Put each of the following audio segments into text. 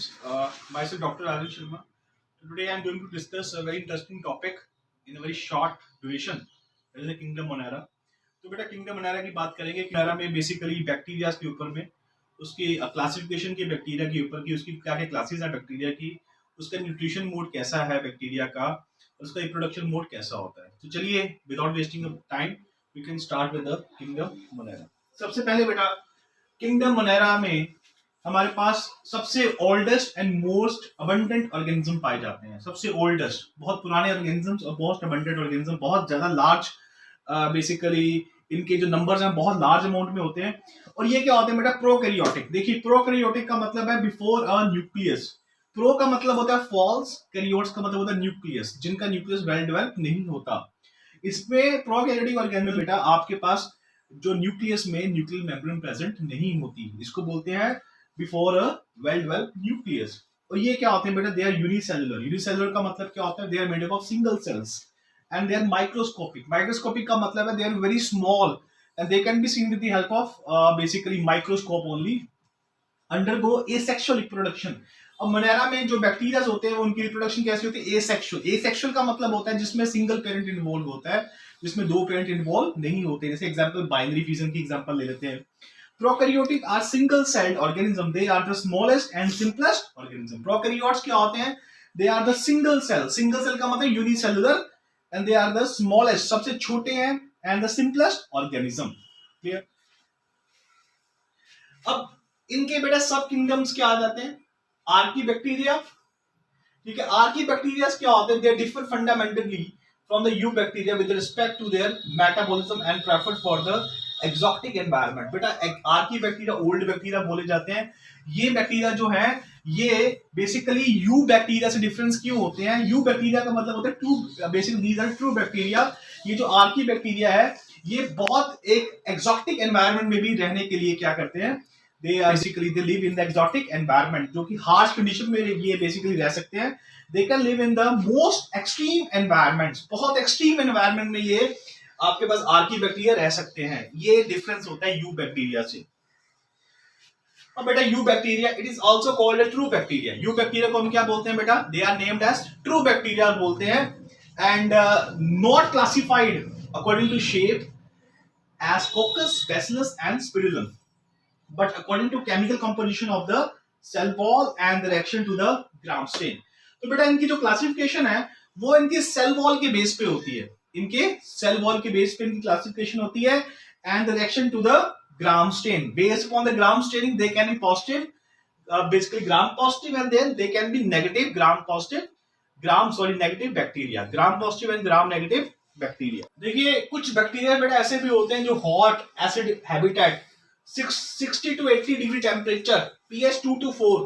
friends, myself Dr. Arvind Sharma. Today I am going to discuss a very interesting topic in a very short duration. That is the Kingdom Monera. तो बेटा kingdom Monera की बात करेंगे। Monera में basically bacteria के ऊपर में उसकी क्लासिफिकेशन की बैक्टीरिया के ऊपर की उसकी क्या क्या क्लासेस है बैक्टीरिया की, उसका न्यूट्रिशन मोड कैसा है बैक्टीरिया का, उसका रिप्रोडक्शन मोड कैसा होता है। तो चलिए without wasting of time we can start with the kingdom Monera. सबसे पहले बेटा किंगडम मोनेरा में हमारे पास सबसे oldest and most abundant organism पाए जाते हैं। सबसे ओल्डेस्ट, बहुत पुराने ऑर्गेनिजम्स और बहुत अबंडेंट ऑर्गेनिज्म, बहुत ज्यादा लार्ज बेसिकली इनके जो नंबर्स हैं बहुत लार्ज अमाउंट में होते हैं। और ये क्या होते हैं बेटा? प्रोकैरियोटिक। देखिए प्रोकैरियोटिक का मतलब है बिफोर अ न्यूक्लियस। प्रो का मतलब होता है फॉल्स, कैरियोट्स का मतलब होता है न्यूक्लियस, जिनका न्यूक्लियस वेल डेवलप नहीं होता। इसमें प्रोकैरियोटिक ऑर्गेनिज्म में बेटा आपके पास जो न्यूक्लियस में न्यूक्लियर मेम्ब्रेन प्रेजेंट नहीं होती, इसको बोलते हैं before a well developed nucleus. और ये क्या होते हैं बेटा? They are unicellular. यूनिसेलुलर का मतलब क्या होता है? They are made up of single cells and they are microscopic. Microscopic का मतलब है they are very small and they can be seen with the help of basically microscope only. Undergo asexual reproduction. अब Monera में जो bacteria होते हैं उनकी reproduction कैसी होती है? एसेक्सुअल। एसेक्सुअल का मतलब होता है जिसमें सिंगल पेरेंट इन्वॉल्व होता है, जिसमें दो पेरेंट इन्वॉल्व नहीं होते। जैसे एग्जांपल बाइनरी फिजन की एग्जांपल ले लेते हैं। Prokaryotic are single celled organism, they are the smallest and simplest organism. Prokaryotes क्या होते हैं? They are the single cell. Single cell का मतलब unicellular and they are the smallest, सबसे छोटे हैं, and the simplest organism. Clear? अब इनके बेटा सब किंगडम्स क्या आ जाते हैं? Archaebacteria. ठीक है, आर्की बैक्टीरिया क्या होते हैं? They differ fundamentally from the eubacteria with respect to their metabolism and preferred for the exotic environment. बेटा आर्की बैक्टीरिया ओल्ड बैक्टीरिया बोले जाते हैं। ये बैक्टीरिया जो है ये बेसिकली यू बैक्टीरिया से डिफरेंस क्यों होते हैं? यू बैक्टीरिया का मतलब होता है true, basically these are true bacteria. ये जो आर्की बैक्टीरिया है ये बहुत एक एक्सोटिक एनवायरनमेंट में भी रहने के लिए क्या करते हैं? They are basically they live in the exotic environment, जो कि हार्श कंडीशन में ये बेसिकली रह सकते हैं। They can live in the most extreme environments. बहुत एक्सट्रीम एनवायरनमेंट में ये आपके पास आर्की बैक्टीरिया रह सकते हैं। ये डिफरेंस होता है यू बैक्टीरिया से। अब बेटा eubacteria it is also called a true bacteria. Eubacteria को हम क्या बोलते हैं बेटा? They are named as true bacteria बोलते हैं। And not classified according to shape as coccus, bacillus and spirillum, but according to chemical composition of the cell wall and the reaction to the Gram stain. तो बेटा इनकी जो classification है वो इनकी cell wall के बेस पे होती है। इनके सेल वॉल के बेस पे इनकी क्लासिफिकेशन होती है। And the reaction to the gram stain, based upon the gram staining they can be positive, basically gram positive, and then they can be negative gram positive, negative bacteria, gram positive and gram negative bacteria. देखिए कुछ bacteria बेटा ऐसे भी होते हैं जो hot acid habitat 60 to 80 degree temperature, pH 2 to 4,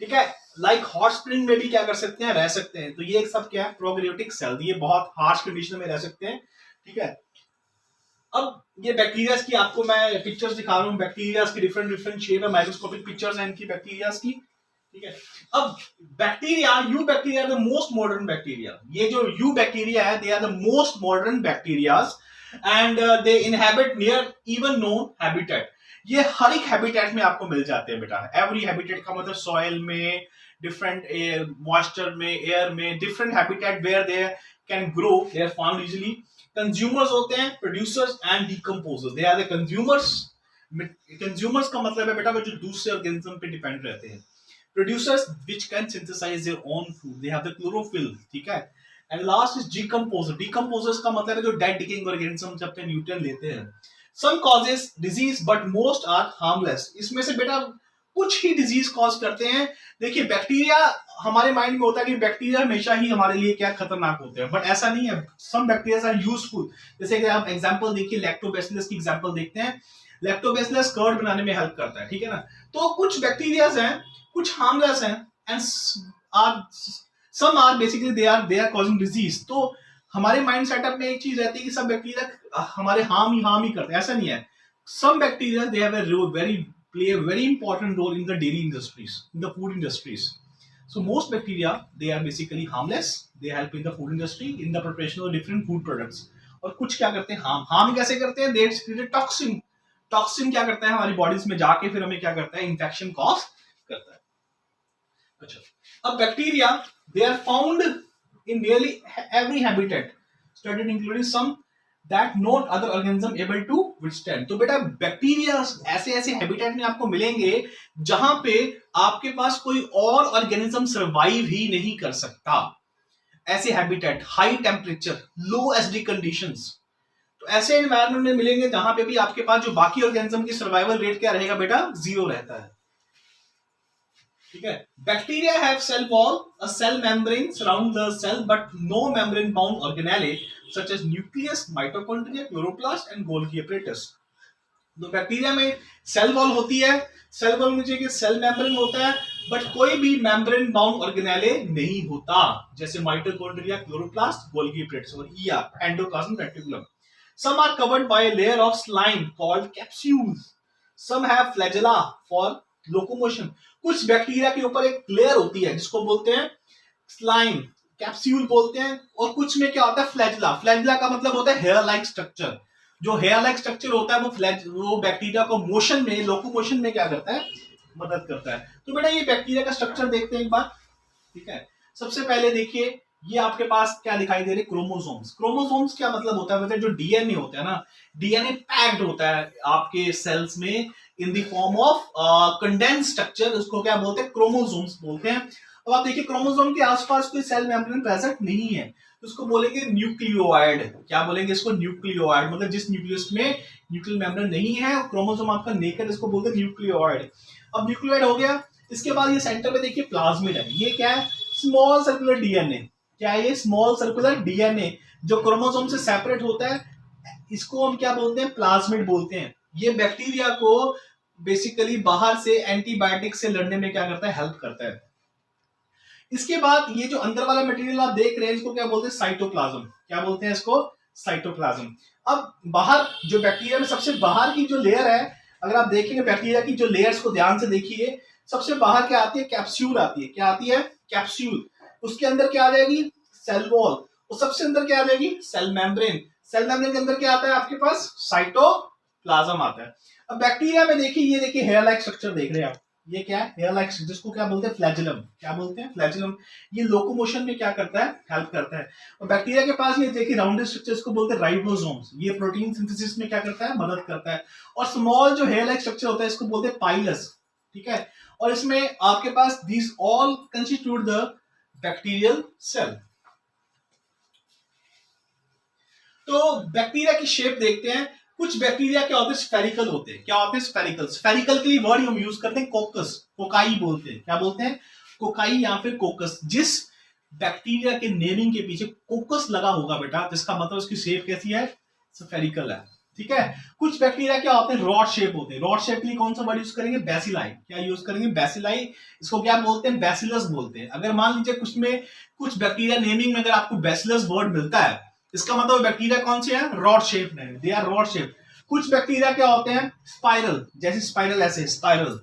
ठीक है, लाइक हॉट स्प्रिंग में भी क्या कर सकते हैं? रह सकते हैं। तो ये सब क्या है? प्रोकैरियोटिक सेल, ये बहुत हार्श कंडीशन में रह सकते हैं। ठीक है, अब ये बैक्टीरिया की आपको मैं पिक्चर्स दिखा रहा हूं। बैक्टीरिया की डिफरेंट शेप है, माइक्रोस्कोपिक पिक्चर्स हैं इनकी बैक्टीरिया की। ठीक है, अब bacteria eubacteria the most modern bacteria. ये जो यू बैक्टीरिया है they are the most modern bacterias and they inhabit near even known habitat. ये हर एक हैबिटेट में आपको मिल जाते हैं बेटा। एवरी हैबिटेट का मतलब सॉइल में, डिफरेंट मॉइस्चर में, एयर में, different habitat where they can grow, they are found easily. Consumers होते हैं producers and decomposers, they are the consumers. Consumers का मतलब है बेटा वो जो दूसरे ऑर्गेनिज्म पे डिपेंड रहते हैं। Producers which can synthesise their own food, they have the chlorophyll. ठीक है, and last is decomposer. Decomposers का मतलब है जो डेड डिकेइंग ऑर्गेनिज्म जब पे न्यूट्रिएंट लेते हैं। Some causes disease but most are harmless. इसमें से बेटा कुछ ही डिजीज कॉज करते हैं। देखिए बैक्टीरिया हमारे माइंड में होता है कि बैक्टीरिया हमेशा ही हमारे लिए क्या खतरनाक होते हैं, बट ऐसा नहीं है। Some bacteria are useful. जैसे कि आप एग्जांपल देखिए, लैक्टोबैसिलस की एग्जांपल देखते हैं। लैक्टोबैसिलस कर्ड बनाने में हेल्प करता है। ठीक है ना, तो कुछ बैक्टीरियाज हैं, कुछ हार्मलेस हैं, and some are basically they are causing disease. तो हमारे माइंड सेटअप में एक चीज रहती है कि सब बैक्टीरिया हमारे हार्म ही करते हैं, ऐसा नहीं है। Some bacteria they have a play a very important role in the dairy industries, in the food industries. So most bacteria, they are basically harmless. They help in the food industry in the preparation of different food products. और कुछ क्या करते हैं? Harm कैसे करते हैं? They secrete toxin. Toxin क्या करता है हमारी बॉडीज में जाके फिर हमें क्या करता है? इन्फेक्शन कॉज करता है। अच्छा, अब bacteria they are found in nearly every habitat studied including some that not other organism able to withstand. तो बेटा बैक्टीरिया ऐसे ऐसे हैबिटेट में आपको मिलेंगे जहां पे आपके पास कोई और ऑर्गेनिज्म सर्वाइव ही नहीं कर सकता। ऐसे हैबिटेट, हाई टेम्परेचर, लो एसिडिटी कंडीशंस, तो ऐसे एनवायरनमेंट में मिलेंगे जहां पे भी आपके पास जो बाकी ऑर्गेनिज्म की सर्वाइवल रेट क्या रहेगा बेटा, 0 रहता है। ठीक है, bacteria have cell wall, a cell membrane surround the cell but no membrane bound organelle such as nucleus, mitochondria, chloroplast and Golgi apparatus. तो बैक्टीरिया में सेल वॉल होती है, सेल वॉल मुझे कि सेल मेम्ब्रेन होता है, बट कोई भी मेम्ब्रेन बाउंड ऑर्गेनेले नहीं होता, जैसे माइटोकॉन्ड्रिया, क्लोरोप्लास्ट, गोल्गी एपरेटस और ER endoplasm reticulum. Some are covered by a layer of slime called capsules. Some have flagella for locomotion. कुछ बैक्टीरिया के ऊपर एक लेयर होती है जिसको बोलते हैं स्लाइम, कैप्सूल बोलते हैं, और कुछ में क्या होता है फ्लैजिला। फ्लैजिला का मतलब होता है हेयर लाइक स्ट्रक्चर। जो हेयर लाइक स्ट्रक्चर होता है वो बैक्टीरिया को मोशन में, लोकोमोशन में क्या करता है, मदद करता है। तो बेटा ये बैक्टीरिया का स्ट्रक्चर देखते हैं एक बार। ठीक है, सबसे पहले देखिए ये आपके पास क्या दिखाई दे रहे, क्रोमोसोम्स। क्रोमोसोम्स क्या मतलब होता है, मतलब जो डीएनए होता है ना, डीएनए पैक्ड होता है आपके सेल्स में in the form of condense structure, उसको क्या बोलते हैं, क्रोमोसोम्स बोलते हैं। अब आप देखिए क्रोमोसोम के आसपास कोई सेल मेम्ब्रेन प्रेजेंट नहीं है, तो उसको बोलेंगे न्यूक्लियोइड। क्या बोलेंगे इसको, न्यूक्लियोइड, मतलब जिस न्यूक्लियस में न्यूक्लियर मेम्ब्रेन नहीं है, क्रोमोसोम आपका नेकेड, इसको बोलते हैं न्यूक्लियोइड। अब न्यूक्लियोइड हो गया, इसके बाद ये सेंटर में देखिए प्लाज्मिड है। ये क्या है, स्मॉल सर्कुलर डीएनए। क्या है ये, स्मॉल सर्कुलर डीएनए जो क्रोमोसोम से सेपरेट होता है, इसको हम क्या बोलते हैं, प्लाज्मिड बोलते हैं। ये बैक्टीरिया को बेसिकली बाहर से एंटीबायोटिक से लड़ने में क्या करता है, हेल्प करता है। इसके बाद ये जो अंदर वाला मटेरियल आप देख रहे हैं, इसको क्या बोलते हैं, साइटोप्लाज्म। क्या बोलते हैं इसको, साइटोप्लाज्म। अब बाहर जो बैक्टीरिया में सबसे बाहर की जो लेयर है, अगर आप देखेंगे बैक्टीरिया की जो लेयर्स को ध्यान से देखिए, सबसे बाहर क्या आती है, कैप्सूल आती है। क्या आती है, कैप्सूल। उसके अंदर क्या आ जाएगी, सेल वॉल, और सबसे अंदर क्या आ जाएगी, सेल मेम्ब्रेन। सेल मेम्ब्रेन के अंदर क्या आता है आपके पास, साइटोप्लाज्म आता है। अब बैक्टीरिया में देखिए, ये देखिए हेयर लाइक स्ट्रक्चर देख रहे हैं आप, ये क्या है, हेयर लाइक, जिसको क्या बोलते हैं, फ्लैजिलम। क्या बोलते हैं, फ्लैजिलम। ये लोकोमोशन में क्या करता है, हेल्प करता है। और बैक्टीरिया के पास ये देखिए राउंडेड स्ट्रक्चर, इसको बोलते हैं राइबोसोम्स। ये प्रोटीन सिंथेसिस में क्या करता है, मदद करता है। और स्मॉल जो हेयर लाइक स्ट्रक्चर होता है, इसको बोलते हैं पाइलस। ठीक है, और इसमें आपके पास this all constitute the bacterial cell. तो बैक्टीरिया की शेप देखते हैं। कुछ बैक्टीरिया क्या होते हैं, स्फेरिकल होते हैं। क्या होते हैं, स्फेरिकल। स्फेरिकल के लिए वर्ड हम यूज करते हैं कोकस, कोकाई बोलते हैं। क्या बोलते हैं, कोकाई या फिर कोकस। जिस बैक्टीरिया के नेमिंग के पीछे कोकस लगा होगा बेटा, जिसका मतलब उसकी शेप कैसी है, स्फेरिकल है। ठीक है, कुछ बैक्टीरिया क्या होते हैं, रॉड शेप होते हैं। रॉड शेप के लिए कौन सा वर्ड यूज करेंगे, बैसिलाई। क्या यूज करेंगे, बैसिलाई। इसको क्या बोलते हैं, बैसिलस बोलते हैं। अगर मान लीजिए कुछ में, कुछ बैक्टीरिया नेमिंग में अगर आपको बैसिलस वर्ड मिलता है, इसका मतलब बैक्टीरिया कौन से हैं, रॉड शेप में, दे आर रॉड शेप। कुछ बैक्टीरिया क्या होते हैं, स्पाइरल, जैसे स्पाइरल, ऐसे स्पाइरल,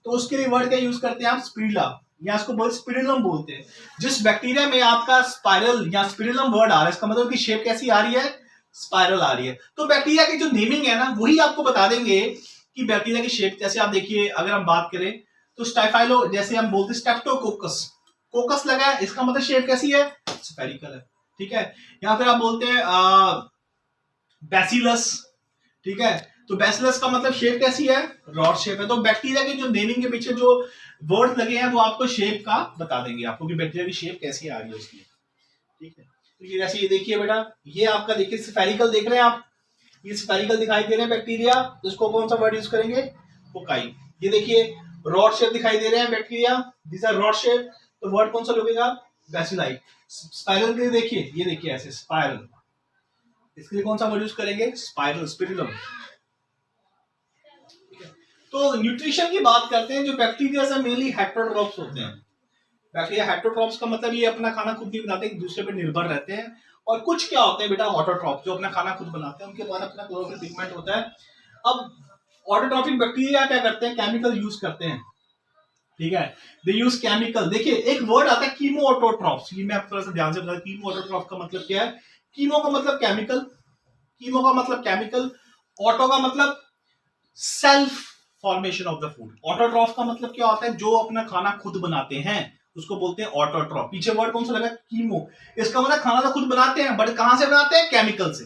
तो उसके लिए वर्ड क्या यूज करते हैं आप, स्पिरिला, या इसको बोलते स्पिरिलम बोलते हैं। जिस बैक्टीरिया में आपका स्पाइरल या स्पिरिलम वर्ड आ रहा है, इसका मतलब की शेप कैसी आ रही है, स्पाइरल आ रही है। तो बैक्टीरिया की जो नेमिंग है ना, वही आपको बता देंगे कि बैक्टीरिया की शेप। जैसे आप देखिए, अगर हम बात करें तो स्टाइफाइलो, जैसे हम बोलते हैं स्टेप्टोकोकस, कोकस लगा है, इसका मतलब शेप कैसी है, स्फेरिकल है। ठीक है, या फिर आप बोलते हैं बैसिलस। ठीक है, तो बैसिलस का मतलब शेप कैसी है, रॉड शेप है। तो बैक्टीरिया के जो नेमिंग के पीछे जो वर्ड लगे हैं, वो आपको शेप का बता देंगे आपको कि बैक्टीरिया की शेप कैसी आ रही है उसकी। ठीक है, तो ये जैसे ये देखिए बेटा, ये आपका देखिए स्फेरिकल देख रहे हैं आप, ये स्फेरिकल दिखाई दे रहे हैं बैक्टीरिया, इसको कौन सा वर्ड यूज करेंगे, कोकाई। ये देखिए रॉड शेप दिखाई दे रहे हैं bacteria, this are rod shape, तो वर्ड कौन सा लगेगा, बैसिलाई। स्पाइरल के लिए देखिए, ये देखिए ऐसे स्पाइरल, इसके लिए कौन सा वर्ड यूज करेंगे, स्पाइरल, स्पिरिलम। तो न्यूट्रिशन की बात करते हैं। जो बैक्टीरिया से मेनली हेटेरोट्रॉप्स होते हैं। बैक्टीरिया हेटेरोट्रॉप्स का मतलब ये अपना खाना खुद नहीं बनाते, एक दूसरे पर निर्भर रहते हैं। और कुछ क्या होते हैं बेटा, ऑटोट्रॉप्स, जो अपना खाना खुद बनाते हैं, उनके पास अपना क्लोरोफिल पिगमेंट होता है। अब ऑटोट्रॉपिक बैक्टीरिया क्या करते हैं, केमिकल यूज करते हैं। ठीक है, दे यूज केमिकल। देखिए एक वर्ड आता है कीमो ऑटोट्रॉप्स, ये मैं आपको थोड़ा सा ध्यान से बता, कीमो ऑटोट्रॉप का मतलब क्या है। कीमो का मतलब केमिकल, कीमो का मतलब केमिकल, ऑटो का मतलब self formation of the food. Autotroph का मतलब क्या होता है, जो अपना खाना खुद बनाते हैं उसको बोलते हैं ऑटोट्रॉफ। पीछे वर्ड कौन सा लगा, कीमो। इसका मतलब खाना तो खुद बनाते हैं, बट कहां से बनाते हैं, केमिकल से।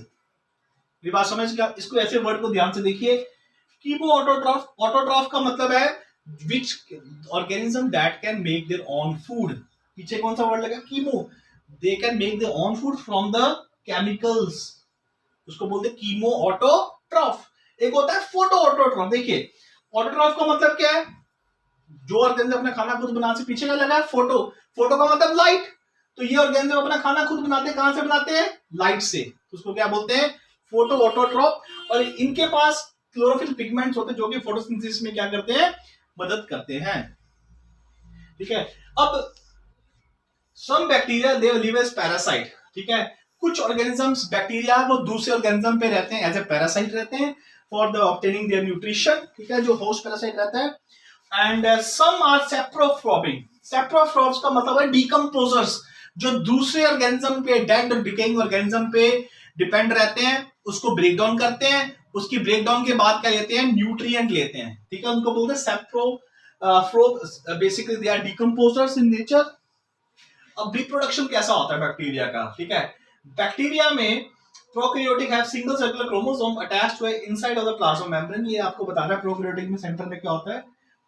ये बात समझ गया। इसको ऐसे वर्ड को ध्यान से देखिए, कीमो ऑटोट्रॉफ। ऑटोट्रॉफ का मतलब है which organism that can make their own food. पीछे कौन सा वर्ड लगा, chemo. They can make their own food from the chemicals, उसको बोलते हैं कीमो ऑटोट्रॉफ। एक होता है फोटो ऑटोट्रॉफ। देखिए ऑटोट्रॉफ का मतलब क्या है, जो ऑर्गेनिज्म अपना खाना खुद बनाते, पीछे का लगा है फोटो। फोटो का मतलब लाइट। तो ये ऑर्गेनिज्म अपना खाना खुद बनाते, कहां से बनाते हैं, लाइट से। तो उसको क्या बोलते हैं, फोटो ऑटोट्रॉफ। और इनके पास क्लोरोफिल पिगमेंट्स होते हैं जो कि फोटोसिंथेसिस में क्या करते हैं, मदद करते हैं। ठीक है। अब some bacteria they live as parasite. ठीक है, कुछ ऑर्गेनिजम्स बैक्टीरिया वो दूसरे ऑर्गेनिज्म पे रहते हैं, एज ए पैरासाइट रहते हैं for the obtaining their nutrition. ठीक है, जो होस्ट पैरासाइट रहता है। And some are सेप्रोफ्रॉबिंग। सेप्रोफ्रॉब्स का मतलब है डीकंपोजर्स, जो दूसरे ऑर्गेनिज्म पे, डेड और डिकेइंग ऑर्गेनिज्म पे डिपेंड रहते हैं, उसको ब्रेक डाउन करते हैं। उसकी ब्रेक डाउन के बाद क्या लेते हैं, न्यूट्रिएंट लेते हैं। ठीक है, उनको बोलते हैं saprotrophs. Basically they are decomposers in nature. अब रिप्रोडक्शन कैसा होता है बैक्टीरिया का, ठीक है। बैक्टीरिया में prokaryotic have single circular chromosome attached to inside of the plasma membrane. ये आपको बता रहा है प्रोकैरियोटिक में सेंटर में क्या होता है,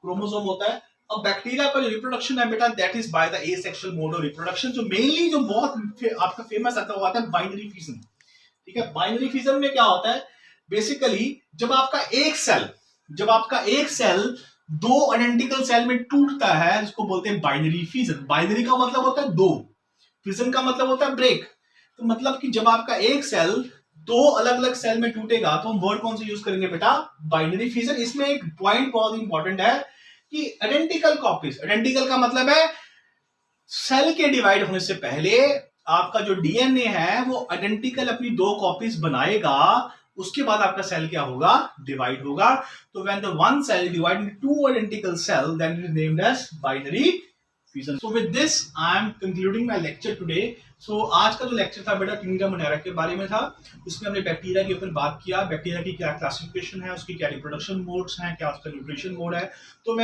क्रोमोसोम होता है। अब बैक्टीरिया का जो रिप्रोडक्शन है बेटा, that is by the asexual mode of reproduction. जो मेनली जो बहुत आपका फेमस आता है वो आता है बाइनरी फिजन। ठीक है, बाइनरी फिजन में क्या होता है, बेसिकली जब आपका एक सेल दो आइडेंटिकल सेल में टूटता है, जिसको बोलते हैं बाइनरी फिजन। बाइनरी का मतलब होता है दो, फिजन का मतलब होता है ब्रेक। तो मतलब कि जब आपका एक सेल दो अलग अलग सेल में टूटेगा तो हम वर्ड कौन सा यूज करेंगे बेटा, बाइनरी फिजन। इसमें एक पॉइंट बहुत इंपॉर्टेंट है कि आइडेंटिकल कॉपीज। आइडेंटिकल का मतलब है सेल के डिवाइड होने से पहले आपका जो डीएनए है वो आइडेंटिकल अपनी दो कॉपीज बनाएगा, उसके बाद आपका सेल क्या होगा, डिवाइड होगा। तो when the one cell divide into two identical cell, then it is named as binary fission. So with this I am concluding my lecture today. So आज का जो लेक्चर था बेटा किंगडम मोनेरा के बारे में था। उसमें हमने बैक्टीरिया के ऊपर बात किया, बैक्टीरिया की क्या क्लासिफिकेशन है, उसकी क्या रिप्रोडक्शन मोड्स हैं, क्या उसका न्यूट्रिशन मोड है। तो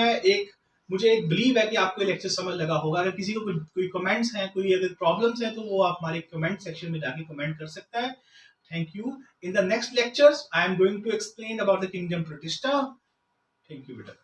मुझे एक बिलीव है कि आपको ये लेक्चर समझ लगा होगा। अगर किसी को कोई कमेंट्स हैं, कोई अगर प्रॉब्लम्स हैं, तो वो आप हमारे कमेंट सेक्शन में जाके कमेंट कर सकता है। Thank you. In the next lectures, I am going to explain about the kingdom Pratishta. Thank you, beta.